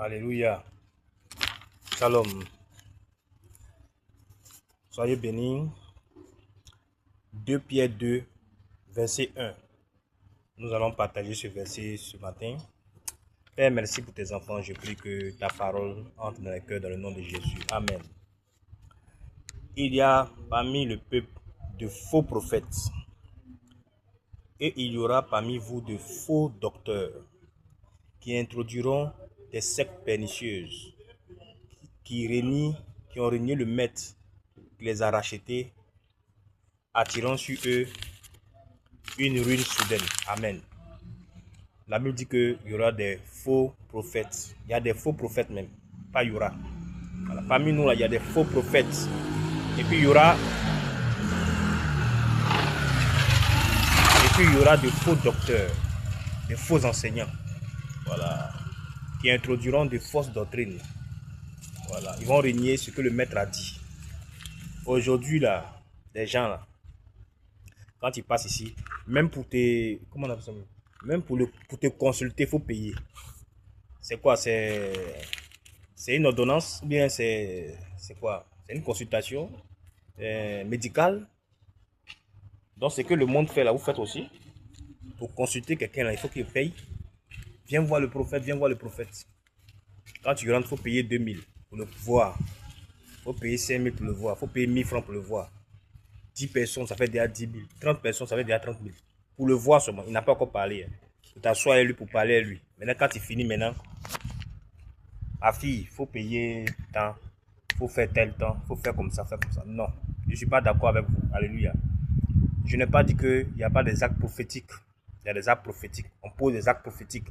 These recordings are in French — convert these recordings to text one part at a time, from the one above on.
Alléluia. Shalom. Soyez bénis. 2 Pierre 2, verset 1. Nous allons partager ce verset ce matin. Père, merci pour tes enfants. Je prie que ta parole entre dans les cœurs dans le nom de Jésus. Amen. Il y a parmi le peuple de faux prophètes. Et il y aura parmi vous de faux docteurs qui introduiront des sectes pernicieuses, qui ont régné le maître, qui les a rachetés, attirant sur eux une ruine soudaine. Amen. La Bible dit qu'il y aura des faux prophètes. Il y a des faux prophètes même. Pas il y aura. Voilà. Parmi nous, là, il y a des faux prophètes. Et puis il y aura de faux docteurs, des faux enseignants. Voilà. Qui introduiront de fausses doctrines. Voilà. Ils vont régner ce que le maître a dit. Aujourd'hui, là, des gens, là, quand ils passent ici, même pour te... Comment on appelle ça? Même pour te consulter, il faut payer. C'est quoi? C'est une ordonnance? Ou bien c'est quoi? C'est une consultation médicale? Donc, ce que le monde fait là, vous faites aussi. Pour consulter quelqu'un là, il faut qu'il paye. Viens voir le prophète, viens voir le prophète. Quand tu rentres, il faut payer 2000 pour le voir. Il faut payer 5000 pour le voir. Il faut payer 1000 francs pour le voir. 10 personnes, ça fait déjà 10 000. 30 personnes, ça fait déjà 30 000. Pour le voir seulement. Il n'a pas encore parlé. Tu t'assois avec lui pour parler à lui. Maintenant, quand il finit maintenant, ma fille, il faut payer tant. Il faut faire tel temps. Il faut faire comme ça, faire comme ça. Non, je ne suis pas d'accord avec vous. Alléluia. Je n'ai pas dit qu'il n'y a pas des actes prophétiques. Il y a des actes prophétiques. On pose des actes prophétiques.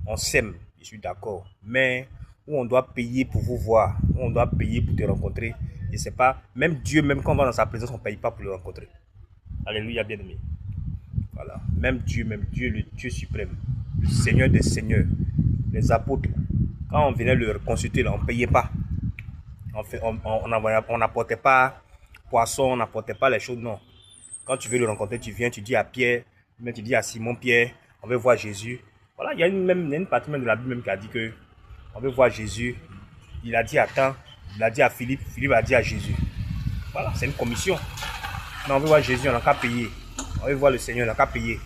On sème. Je suis d'accord. Mais où on doit payer pour vous voir, où on doit payer pour te rencontrer, je ne sais pas. Même Dieu, même quand on va dans sa présence, on ne paye pas pour le rencontrer. Alléluia, bien-aimé. Voilà. Même Dieu, le Dieu suprême, le Seigneur des Seigneurs, les apôtres, quand on venait le consulter, là, on ne payait pas. On n'apportait pas poisson, on n'apportait pas les choses, non. Quand tu veux le rencontrer, tu viens, tu dis à Pierre, même tu dis à Simon Pierre, on veut voir Jésus. Voilà, il y a une partie même de la Bible même qui a dit que on veut voir Jésus. Il a dit à tant, il a dit à Philippe, Philippe a dit à Jésus. Voilà, c'est une commission. Mais on veut voir Jésus, on n'a qu'à payer. On veut voir le Seigneur, on n'a qu'à payer.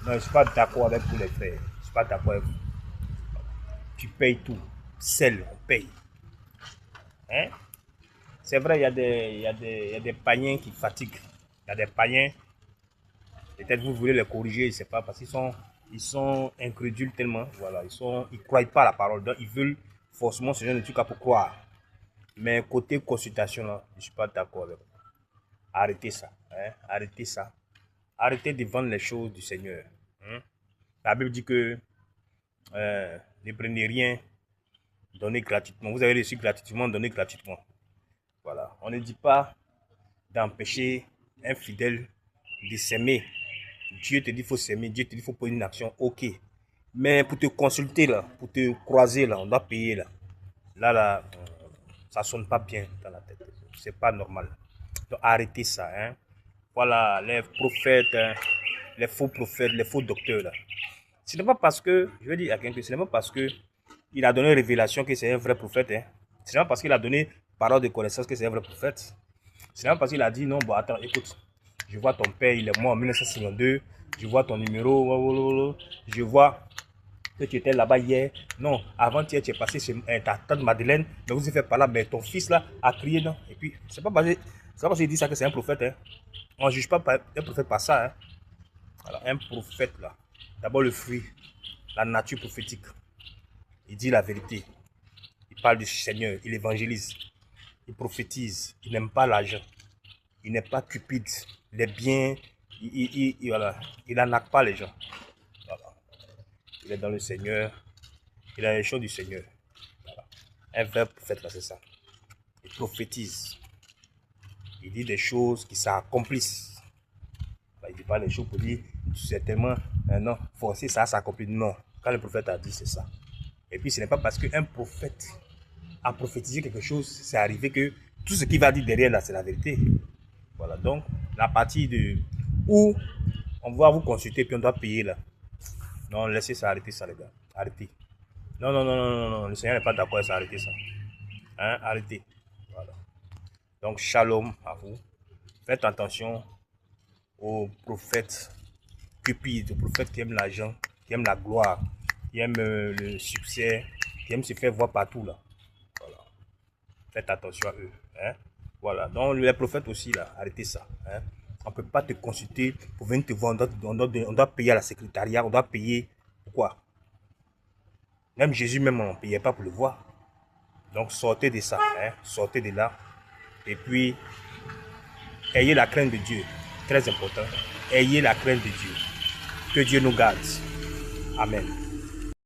Non, je ne suis pas d'accord avec vous les frères. Je ne suis pas d'accord avec vous. Tu payes tout. Sel, on paye. Hein? C'est vrai, il y a des païens qui fatiguent. Il y a des païens, peut-être vous voulez les corriger, je ne sais pas, parce qu'ils sont incrédules tellement. Voilà, ils ne croient pas à la parole. Donc, ils veulent forcément ce genre de truc pour croire. Mais côté consultation, là, je ne suis pas d'accord avec vous. Arrêtez ça. Hein? Arrêtez ça. Arrêtez de vendre les choses du Seigneur. Hein? La Bible dit que ne prenez rien, donnez gratuitement. Vous avez reçu gratuitement, donnez gratuitement. Voilà. On ne dit pas d'empêcher un fidèle de s'aimer. Dieu te dit qu'il faut s'aimer, Dieu te dit qu'il faut poser une action, ok. Mais pour te consulter là, pour te croiser là, on doit payer là. Là, ça sonne pas bien dans la tête. C'est pas normal. Donc arrêtez ça. Hein. Voilà, les prophètes, hein, les faux prophètes, les faux docteurs là. Ce n'est pas parce que, je vais dire à quelqu'un que ce n'est pas parce que il a donné révélation que c'est un vrai prophète. Hein. Ce n'est pas parce qu'il a donné parole de connaissance que c'est un vrai prophète. Ce n'est pas parce qu'il a dit non, bon attends, écoute, je vois ton père, il est mort en 1952, je vois ton numéro, je vois que tu étais là-bas hier. Non, avant-hier, tu es passé chez ta tante Madeleine, mais vous avez fait par là, mais ton fils là a crié non. Et puis, c'est pas parce qu'il dit ça que c'est un prophète. Hein. On ne juge pas un prophète par ça. Hein. Alors, un prophète là, d'abord le fruit, la nature prophétique. Il dit la vérité. Il parle du Seigneur, il évangélise, il prophétise, il n'aime pas l'argent. Il n'est pas cupide. Il est bien. Voilà. Il n'arnaque pas les gens. Voilà. Il est dans le Seigneur. Il a les choses du Seigneur. Voilà. Un vrai prophète, là, c'est ça. Il prophétise. Il dit des choses qui s'accomplissent. Il ne dit pas les choses pour dire certainement, non, forcer ça s'accomplit. Non. Quand le prophète a dit, c'est ça. Et puis, ce n'est pas parce qu'un prophète a prophétisé quelque chose, c'est arrivé que tout ce qu'il va dire derrière, là, c'est la vérité. Voilà, donc, la partie de où on va vous consulter puis on doit payer là. Non, laissez ça, arrêtez ça les gars. Arrêtez. Non, non, non, non, non, non. Le Seigneur n'est pas d'accord avec ça. Arrêtez ça. Hein? Arrêtez. Voilà. Donc, shalom à vous. Faites attention aux prophètes cupides, aux prophètes qui aiment l'argent, qui aiment la gloire, qui aiment le succès, qui aiment se faire voir partout là. Voilà. Faites attention à eux. Hein? Voilà. Donc, les prophètes aussi là, arrêtez ça. Hein? On ne peut pas te consulter pour venir te voir. On doit payer à la secrétariat, on doit payer. Pourquoi? Même Jésus, même on ne payait pas pour le voir. Donc, sortez de ça. Hein? Sortez de là. Et puis, ayez la crainte de Dieu. Très important. Ayez la crainte de Dieu. Que Dieu nous garde. Amen.